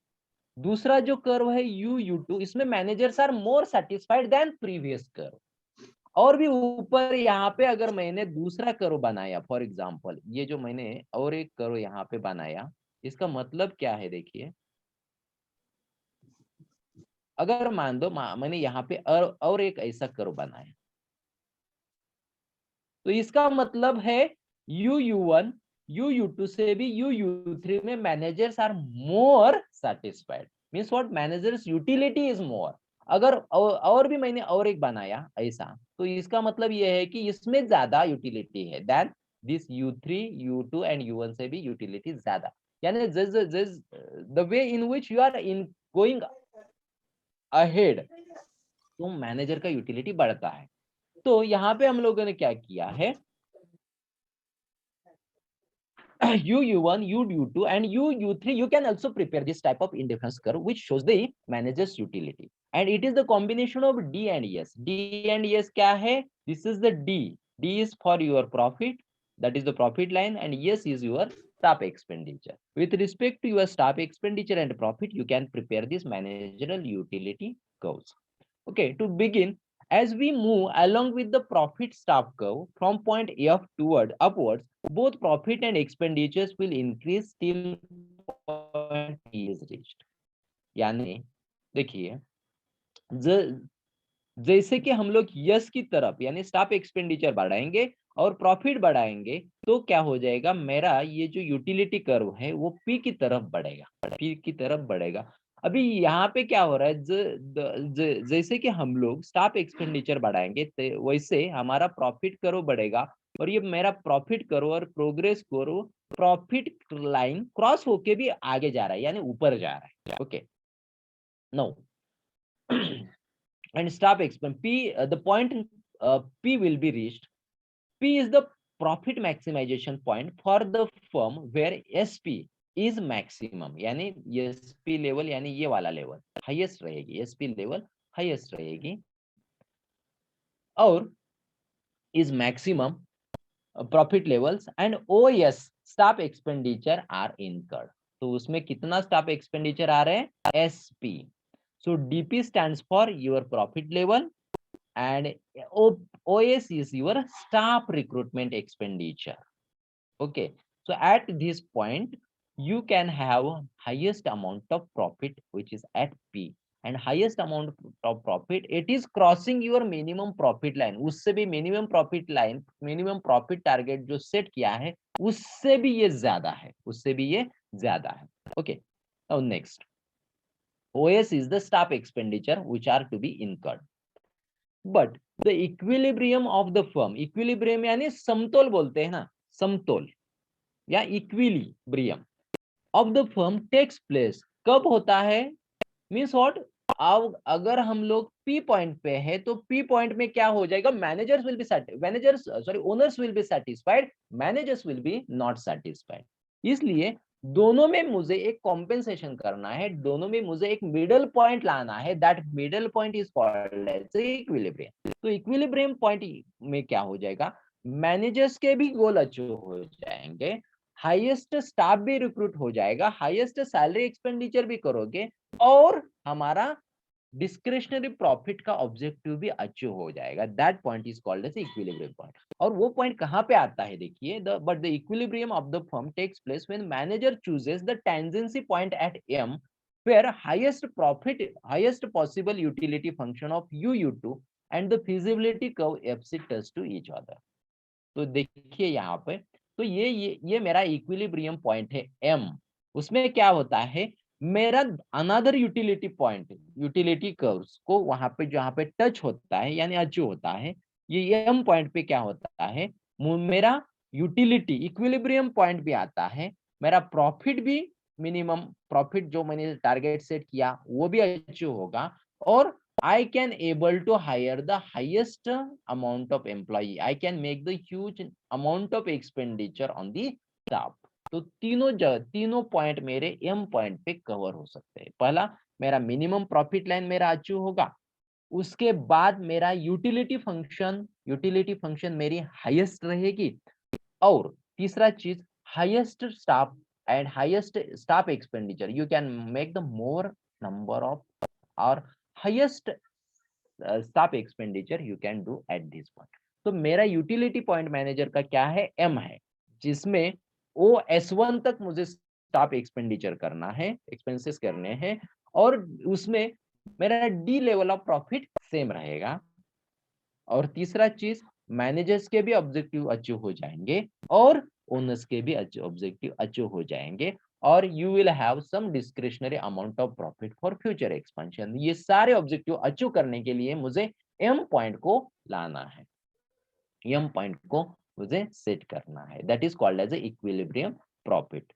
दूसरा जो कर्व है U2, इसमें managers are more satisfied than previous curve. और भी ऊपर यहाँ पे अगर मैंने दूसरा कर्व बनाया, फॉर एग्जांपल ये जो मैंने और एक कर्व यहाँ पे बनाया, इसका मतलब क्या है देखिए, अगर मान दो मैंने यहाँ पे और एक ऐसा कर्व बनाया, तो इसका मतलब है U1 U2 से भी U3 में managers are more satisfied, means what, managers utility is more. अगर और भी मैंने और एक बनाया ऐसा, तो इसका मतलब ये है कि इसमें ज्यादा यूटिलिटी है then this U3 U2 and U1 से भी यूटिलिटी ज्यादा। यानी the way in which you are in going ahead, तो मैनेजर का यूटिलिटी बढ़ता है। तो यहाँ पे हम लोगों ने क्या किया है, U1, U2, and U3, you can also prepare this type of indifference curve, which shows the manager's utility. And it is the combination of D and S. D and S क्या है? This is the D. D is for your profit, that is the profit line, and S is your staff expenditure. With respect to your staff expenditure and profit, you can prepare this managerial utility curves. Okay, to begin, as we move along with the profit staff curve from point F toward upwards, both profit and expenditures will increase till point E is reached. यानी देखिए, जैसे कि हम लोग yes की तरफ यानी staff expenditure बढ़ाएंगे और प्रॉफिट बढ़ाएंगे, तो क्या हो जाएगा, मेरा ये जो यूटिलिटी कर्व है वो पी की तरफ बढ़ेगा, पी की तरफ बढ़ेगा। अभी यहाँ पे क्या हो रहा है, जैसे कि हम लोग स्टाफ एक्सपेंडिचर बढ़ाएंगे वैसे हमारा प्रॉफिट कर्व बढ़ेगा, और ये मेरा प्रॉफिट कर्व और progress curve profit line cross होके भी आगे जा रहा है, यानी ऊपर जा रहा है। Okay, no and staff expense P, the point P will be reached. P is the profit maximization point for the firm where SP is maximum, यानी SP लेवल यानी ये वाला लेवल हाईएस्ट रहेगी, SP लेवल हाईएस्ट रहेगी, और is maximum profit levels and OS staff expenditure are incurred। तो उसमें कितना स्टाफ एक्सपेंडिचर आ रहे हैं, SP। So DP stands for your profit level and OS is your staff recruitment expenditure. Okay, so at this point you can have highest amount of profit which is at P, and highest amount of profit it is crossing your minimum profit line, उससे भी minimum profit line, minimum profit target जो set किया है उससे भी ये ज्यादा है, उससे भी ये ज्यादा है। Okay, now next, OS is the staff expenditure which are to be incurred. But the equilibrium of the firm, equilibrium यानी समतोल बोलते हैं ना, समतोल या equilibrium of the firm takes place कब होता है, मीन्स व्हाट, अब अगर हम लोग पी पॉइंट पे है तो पी पॉइंट में क्या हो जाएगा, managers will be managers sorry owners will be satisfied, managers will be not satisfied. इसलिए दोनों में मुझे एक कॉम्पेंसेशन करना है, दोनों में मुझे एक मिडल पॉइंट लाना है, that middle point is called as equilibrium. तो इक्विलिब्रियम पॉइंट में क्या हो जाएगा, मैनेजर्स के भी गोल अचीव हो जाएंगे, हाईएस्ट स्टाफ भी रिक्रूट हो जाएगा, हाईएस्ट सैलरी एक्सपेंडिचर भी करोगे, और हमारा डिस्क्रिशनरी प्रॉफिट का ऑब्जेक्टिव भी अचीव हो जाएगा। That point is called as equilibrium point. और वो पॉइंट कहाँ पे आता है देखिए, but the equilibrium of the firm takes place when manager chooses the tangency point at M where highest profit, highest possible utility function of U2 and the feasibility curve FC touch to each other। तो देखिए यहाँ पे, तो ये मेरा equilibrium point है M. उसमें क्या होता है, मेरा another utility point, utility curves को वहां पे जहां पे टच होता है यानी अचीव होता है, ये एम पॉइंट पे क्या होता है, मेरा यूटिलिटी इक्विलिब्रियम पॉइंट भी आता है, मेरा प्रॉफिट भी, मिनिमम प्रॉफिट जो मैंने टारगेट सेट किया वो भी अचीव होगा, और I can able to hire the highest amount of employee. I can make the huge amount of expenditure on the staff. तो तीनों पॉइंट मेरे एम पॉइंट पे कवर हो सकते हैं। पहला, मेरा मिनिमम प्रॉफिट लाइन मेरा अचीव होगा, उसके बाद मेरा यूटिलिटी फंक्शन मेरी हाईएस्ट रहेगी, और तीसरा चीज highest staff and highest staff expenditure you can make the more number of और highest staff expenditure you can do at this point. तो मेरा यूटिलिटी पॉइंट मैनेजर का क्या है, एम है, जिसमें ओ S1 तक मुझे स्टाफ एक्सपेंडिचर करना है, एक्सपेंसेस करने हैं, और उसमें मेरा D level of profit same रहेगा। और तीसरा चीज मैनेजर्स के भी ऑब्जेक्टिव अचीव हो जाएंगे और ओनर्स के भी ऑब्जेक्टिव अचीव हो जाएंगे, और you will have some discretionary amount of profit for future expansion. ये सारे ऑब्जेक्टिव अचीव करने के लिए मुझे एम पॉइंट को लाना है, एम पॉइंट को मुझे सेट करना है, that is called as equilibrium profit.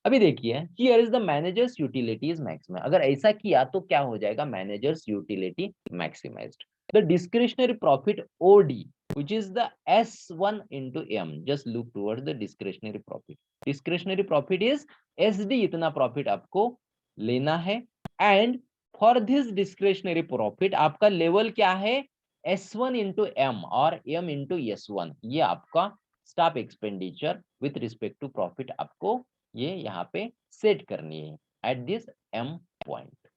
अभी देखिए, here is the managers utility is maximise. अगर ऐसा किया तो क्या हो जाएगा, managers utility maximised. The discretionary profit OD which is the S1 into M, just look towards the discretionary profit. Discretionary profit is SD, इतना प्रॉफिट आपको लेना है, and for this discretionary profit आपका लेवल क्या है, S1 into M और M into S1, ये आपका staff expenditure with respect to profit आपको ये यहाँ पे सेट करनी है at this M point.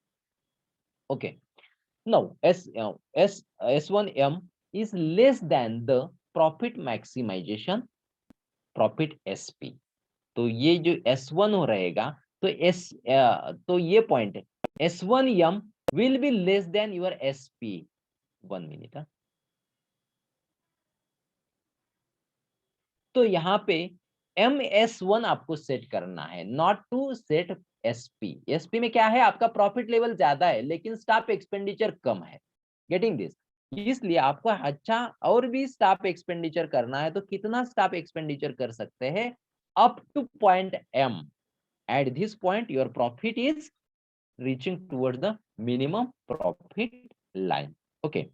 Okay, now S1M is less than the profit maximization profit SP। तो ये जो S1 हो रहेगा, तो तो ये point S1M will be less than your SP। 1 minute. तो यहाँ पे MS1 आपको सेट करना है, not to set SP। SP में क्या है, आपका प्रॉफिट लेवल ज्यादा है लेकिन स्टाफ एक्सपेंडिचर कम है, गेटिंग दिस। इसलिए आपको अच्छा और भी स्टाफ एक्सपेंडिचर करना है, तो कितना स्टाफ एक्सपेंडिचर कर सकते हैं, up two point M। Eight this point your profit is reaching towards the minimum profit line. Okay,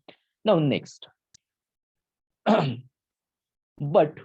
now next, but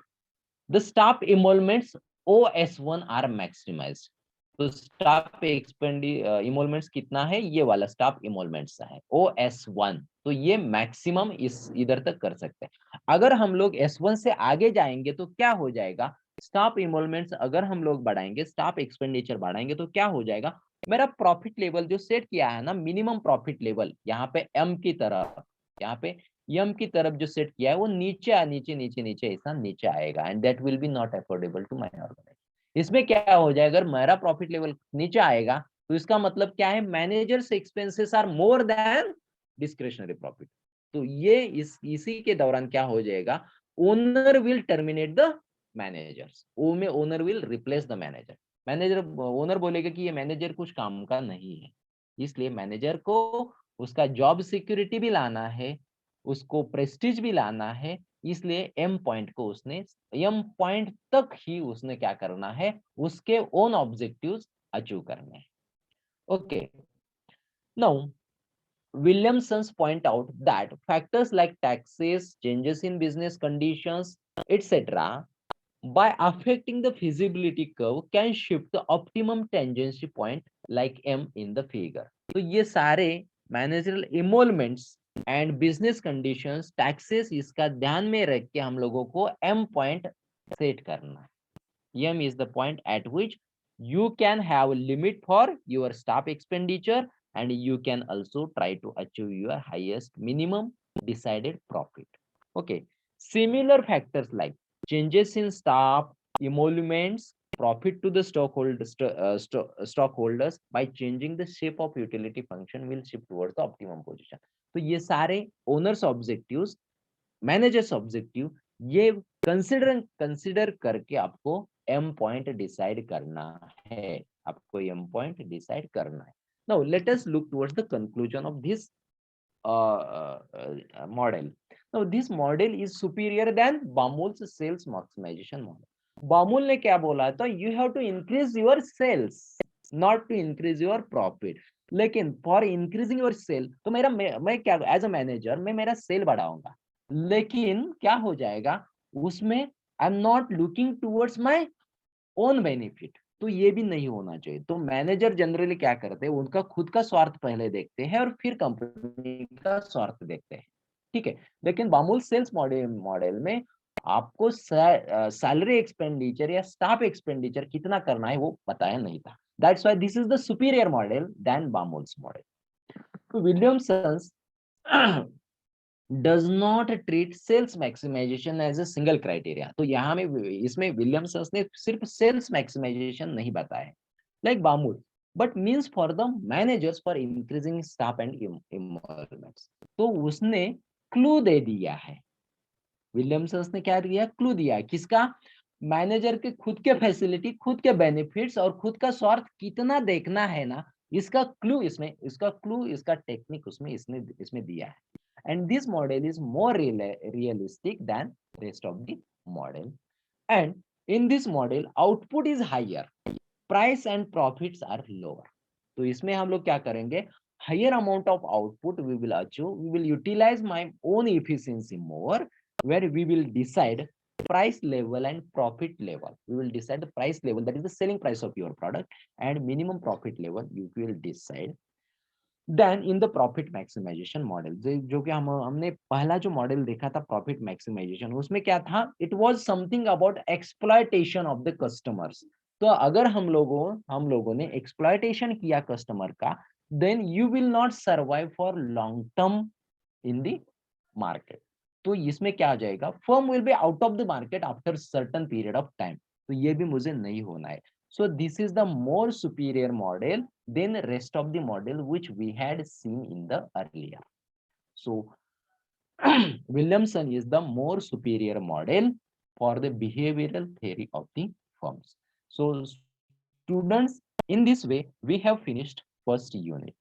the staff emoluments OS1 are maximized। तो स्टाफ इमोलमेंट्स कितना है, ये वाला स्टाफ इमोलमेंट्स है OS1, तो ये मैक्सिमम इस इधर तक कर सकते हैं। अगर हम लोग S1 से आगे जाएंगे तो क्या हो जाएगा, स्टाफ इमोलमेंट्स अगर हम लोग बढ़ाएंगे, स्टाफ एक्सपेंडिचर बढ़ाएंगे, तो क्या हो जाएगा, मेरा प्रॉफिट लेवल जो सेट किया है ना, मिनिमम प्रॉफिट लेवल, यहाँ पे M की तरफ, यहाँ पे यम की तरफ जो सेट किया है वो नीचे नीचे नीचे नीचे ऐसा नीचे आएगा, and that will be not affordable to my organisation. इसमें क्या हो जाएगा, अगर मेरा प्रॉफिट लेवल नीचे आएगा तो इसका मतलब क्या है, managers expenses are more than discretionary profit. तो ये इसी के दौरान क्या हो जाएगा, owner will terminate the managers, ओ में owner will replace the manager. Manager, owner बोलेगा कि ये मैनेजर कुछ काम का नहीं है, इसलिए मैनेजर को उसका जॉब सिक्योरिटी भी लाना है, उसको प्रेस्टीज भी लाना है, इसलिए एम पॉइंट को उसने एम पॉइंट तक ही उसने क्या करना है, उसके ओन ऑब्जेक्टिव्स अचीव करने हैं। Okay, now Williamson's point out that factors like taxes, changes in business conditions, etc., by affecting the feasibility curve can shift the optimum tangency point like M in the figure। तो ये सारे managerial emoluments and business conditions, taxes, इसका ध्यान में रख के हम लोगों को M पॉइंट सेट करना है। M is the point at which you can have a limit for your staff expenditure and you can also try to achieve your highest minimum decided profit। Okay, similar factors like changes in staff, emoluments, profit to the stockholders by changing the shape of utility function will shift towards the optimum position। तो ये सारे owners objectives, managers objective, ये consider करके आपको M point decide करना है, आपको M point decide करना है। Now let us look towards the conclusion of this model। Now this model is superior than Baumol's sales maximization model। बामुल ने क्या बोला था, you have to increase your sales, not to increase your profit। लेकिन for increasing your cell, तो मैं क्या as a manager मैं मेरा सेल बढ़ाऊंगा, लेकिन क्या हो जाएगा उसमें, आई am not looking towards my own benefit. तो ये भी नहीं होना चाहिए। तो मैनेजर जनरली क्या करते हैं, उनका खुद का स्वार्थ पहले देखते हैं और फिर कंपनी का स्वार्थ देखते हैं, ठीक है। लेकिन बामूल सेल्स मॉडल मॉडल में आपको सैलरी एक्सपेंडिचर या स्टाफ एक्सपेंडिचर कितना करना है वो बताया नहीं था। That's why this is the superior model than Baumol's model. तो Williamson's does not treat sales maximization as a single criteria। तो यहाँ में इसमें विलियमसन्स ने सिर्फ सेल्स मैक्सिमाइजेशन नहीं बताया like Baumol, but means for the managers for increasing staff and emoluments. तो उसने क्लू दे दिया है, विलियमसन्स ने क्या दिया, क्लू दिया, किसका, मैनेजर के खुद के फैसिलिटी, खुद के बेनिफिट्स और खुद का स्वार्थ कितना देखना है ना, इसका क्लू इसमें, इसका क्लू, इसका टेक्निक उसमें इसमें दिया है। And this model is more realistic than rest of the model. And in this model, output is higher, price and profits are lower. तो इसमें हम लोग क्या करेंगे, higher amount of output we will achieve, we will utilize my own efficiency more, where we will decide price level and profit level. We will decide the price level, that is the selling price of your product, and minimum profit level you will decide. Then in the profit maximisation model, जो कि हमने पहला जो model देखा था profit maximisation, उसमें क्या था, it was something about exploitation of the customers. तो अगर हम लोगों ने एक्सप्लॉयटेशन किया कस्टमर का, then you will not survive for long term in the market. तो इसमें क्या आ जाएगा, firm will be out of the market after certain period of time. तो ये भी मुझे नहीं होना है। So this is the more superior model than the rest of the model which we had seen in the earlier. So Williamson is the more superior model for the behavioral theory of the firms. So students, in this way we have finished first unit.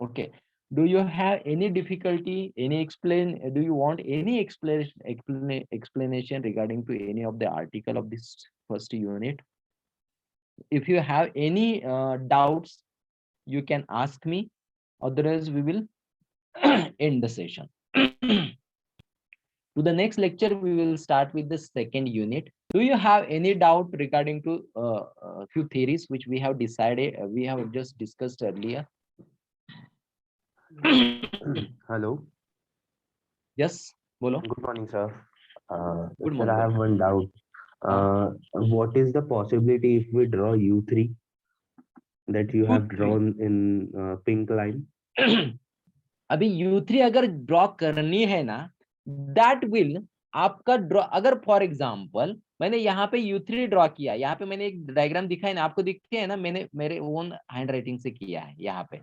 Okay. Do you have any difficulty, do you want any explanation regarding to any of the article of this first unit? If you have any doubts, you can ask me, otherwise we will end the session. To the next lecture we will start with the second unit. Do you have any doubt regarding to few theories which we have decided, we have just discussed earlier? Hello. Yes, bolo. Good morning, sir. Good Sir, morning, I have beta. one doubt. What is the possibility if we draw U3 that you have drawn in pink line? अभी U3 अगर draw करनी है ना, that will आपका draw, अगर for example मैंने यहाँ पे U3 ड्रॉ किया, यहाँ पे मैंने एक डायग्राम दिखा है ना, आपको दिखते है ना, मैंने मेरे ओन हैंड राइटिंग से किया है यहाँ पे।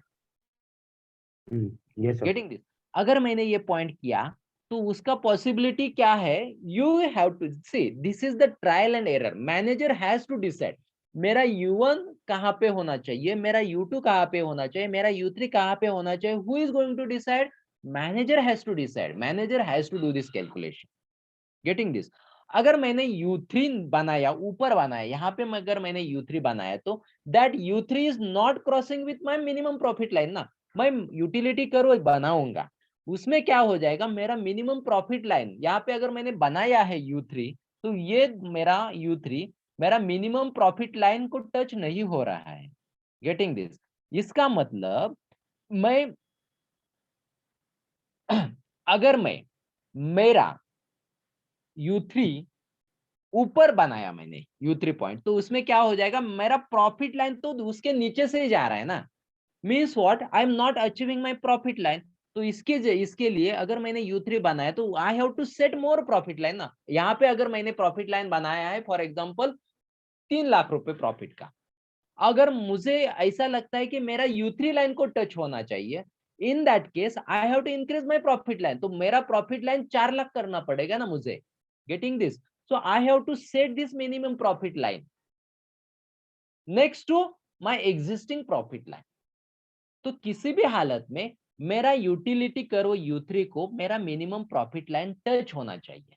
Yes, sir. गेटिंग दिस, अगर मैंने ये पॉइंट किया तो उसका पॉसिबिलिटी क्या है, you have to see, this is the trial and error. Manager has to decide मेरा U1 कहाँ पे होना चाहिए, मेरा U2 कहाँ पे होना चाहिए, मेरा U3 कहाँ पे होना चाहिए। Who is going to decide, manager has to decide, manager has to do this calculation. Getting this, अगर मैंने U3 बनाया, ऊपर बनाया, यहाँ पे अगर मैंने U3 बनाया, तो that U3 is not crossing with my minimum profit line ना। मैं यूटिलिटी कर्व बनाऊंगा, उसमें क्या हो जाएगा, मेरा मिनिमम प्रॉफिट लाइन यहाँ पे अगर मैंने बनाया है U3, तो ये मेरा U3 मेरा मिनिमम प्रॉफिट लाइन को टच नहीं हो रहा है। गेटिंग दिस, इसका मतलब मैं अगर मैं मेरा U3 ऊपर बनाया मैंने U3 पॉइंट, तो उसमें क्या हो जाएगा, मेरा प्रॉफिट लाइन तो उसके नीचे से ही जा रहा है ना। Means what, I am not achieving my profit line. तो इसके लिए अगर मैंने U3 बनाया तो I have to set more profit line ना। यहाँ पे अगर मैंने प्रॉफिट लाइन बनाया है फॉर एग्जांपल 3 लाख रुपए प्रॉफिट का, अगर मुझे ऐसा लगता है कि मेरा U3 लाइन को टच होना चाहिए, in that case I have to increase my profit line. तो मेरा प्रॉफिट लाइन 4 लाख करना पड़ेगा ना मुझे। Getting this, so I have to set this minimum profit line next to my existing profit line। तो किसी भी हालत में मेरा यूटिलिटी कर्व U3 को मेरा मिनिमम प्रॉफिट लाइन टच होना चाहिए।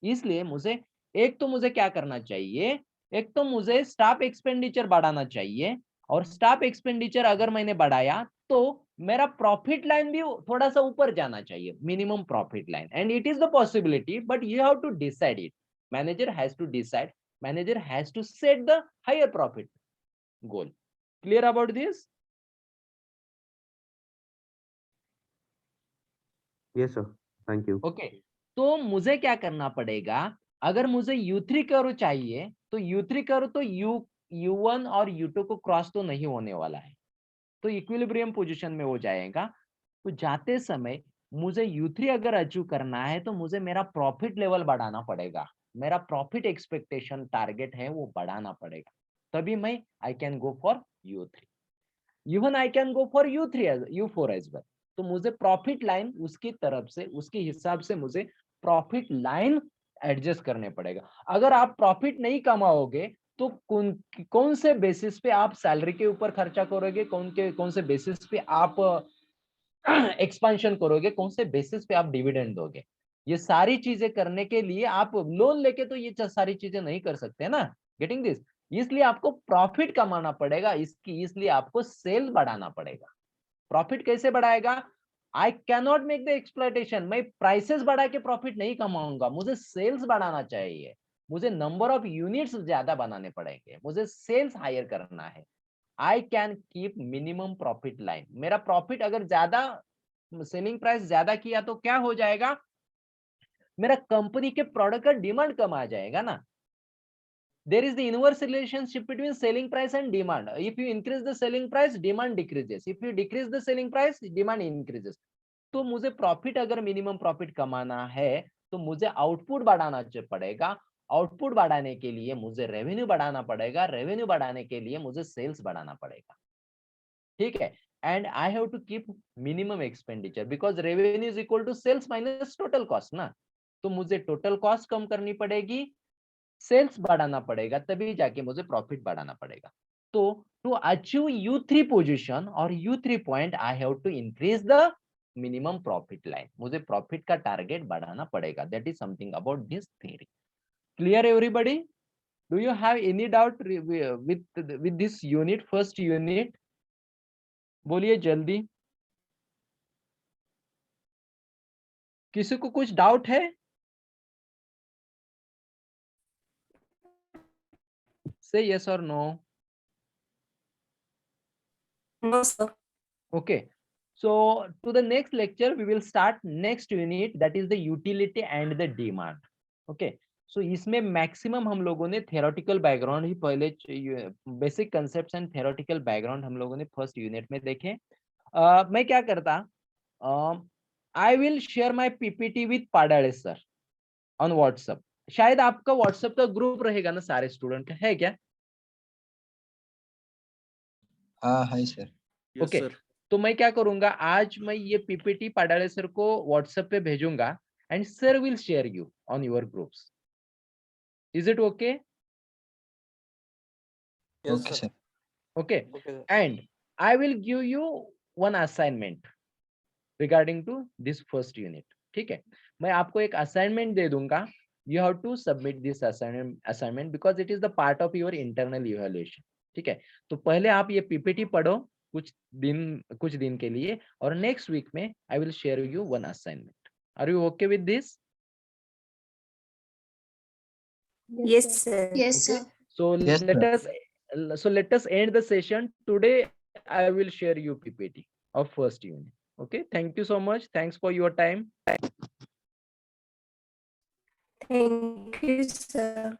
इसलिए मुझे क्या करना चाहिए, एक तो मुझे स्टाफ एक्सपेंडिचर बढ़ाना चाहिए, और स्टाफ एक्सपेंडिचर अगर मैंने बढ़ाया तो मेरा प्रॉफिट लाइन भी थोड़ा सा ऊपर जाना चाहिए, minimum profit line. And it is the possibility, but you have to decide it, manager has to decide Manager has to set the higher profit goal. Clear about this? Yes, sir. Thank you. Okay तो मुझे क्या करना पड़ेगा, अगर मुझे U3 curve चाहिए तो U3 curve तो U1 और U2 को क्रॉस तो नहीं होने वाला है, तो इक्विलिब्रियम पोजीशन में हो जाएगा। तो जाते समय मुझे U3 अगर अचीव करना है तो मुझे मेरा प्रॉफिट लेवल बढ़ाना पड़ेगा, मेरा प्रॉफिट एक्सपेक्टेशन टारगेट है वो बढ़ाना पड़ेगा, तभी मैं I can go for U3। Even I can go for U4 as well. तो मुझे प्रॉफिट लाइन उसकी तरफ से उसके हिसाब से मुझे प्रॉफिट लाइन एडजस्ट करने पड़ेगा। अगर आप प्रॉफिट नहीं कमाओगे तो कौन से बेसिस पे आप सैलरी के ऊपर खर्चा करोगे, कौन से बेसिस पे आप एक्सपेंशन करोगे, कौन से बेसिस पे आप डिविडेंड दोगे। ये सारी चीजें करने के लिए आप लोन लेके तो ये सारी चीजें नहीं कर सकते ना, गेटिंग दिस। इसलिए आपको प्रॉफिट कमाना पड़ेगा, इसलिए आपको सेल बढ़ाना पड़ेगा। प्रॉफिट कैसे बढ़ाएगा? I can not make the exploitation, मैं प्राइसेस बढ़ा के प्रॉफिट नहीं कमाऊंगा, मुझे सेल्स बढ़ाना चाहिए, मुझे नंबर ऑफ यूनिट्स ज्यादा बनाने पड़ेंगे, मुझे सेल्स हायर करना है। I can keep minimum profit line. मेरा प्रॉफिट अगर ज्यादा, सेलिंग प्राइस ज्यादा किया तो क्या हो जाएगा, मेरा कंपनी के प्रोडक्ट का डिमांड कम आ जाएगा ना। There is the inverse relationship between selling price and demand. If you increase the selling price, demand decreases. If you decrease the selling price, demand increases. तो मुझे प्रॉफिट अगर मिनिमम प्रॉफिट कमाना है तो मुझे आउटपुट बढ़ाना पड़ेगा, आउटपुट बढ़ाने के लिए मुझे रेवेन्यू बढ़ाना पड़ेगा, रेवेन्यू बढ़ाने के लिए मुझे सेल्स बढ़ाना पड़ेगा, ठीक है। And I have to keep minimum expenditure because revenue is equal to sales minus total cost ना। तो मुझे टोटल कॉस्ट कम करनी पड़ेगी, सेल्स बढ़ाना पड़ेगा, तभी जाके मुझे प्रॉफिट बढ़ाना पड़ेगा। तो टू अचीव U3 पोजीशन और U3 point I have to increase the minimum profit line, मुझे प्रॉफिट का टारगेट बढ़ाना पड़ेगा। That is something about this theory. Clear everybody? Do you have any doubt with this unit, first unit? बोलिए जल्दी, किसी को कुछ डाउट है? से यस और no. No, sir. Okay, so to the next lecture we will start next unit, that is the utility and the demand. Okay, so इसमें maximum हम लोगों ने theoretical background ही पहले, basic concepts and theoretical background हम लोगों ने first unit में देखे। मैं क्या करता, I will share my PPT with Padale sir on WhatsApp. शायद आपका व्हाट्सएप का ग्रुप रहेगा ना सारे स्टूडेंट का, है क्या? हाँ है सर। ओके, तो मैं क्या करूंगा, आज मैं ये पीपीटी पाडाले सर को व्हाट्सएप पे भेजूंगा and sir will share you on your groups. Is it okay? Okay sir. Okay, and I will give you one assignment regarding to this first unit, ठीक है। मैं आपको एक असाइनमेंट दे दूंगा, you have to submit this assignment because it is the part of your internal evaluation, ठीक है। तो पहले आप ये पीपीटी पढ़ो कुछ दिन के लिए, और नेक्स्ट वीक में I will share you one assignment. Are you okay with this? Yes, sir. Yes, sir. So Yes, let us end the session today. I will share you PPT of first unit. Okay, thank you so much. Thanks for your time. Thank you, sir.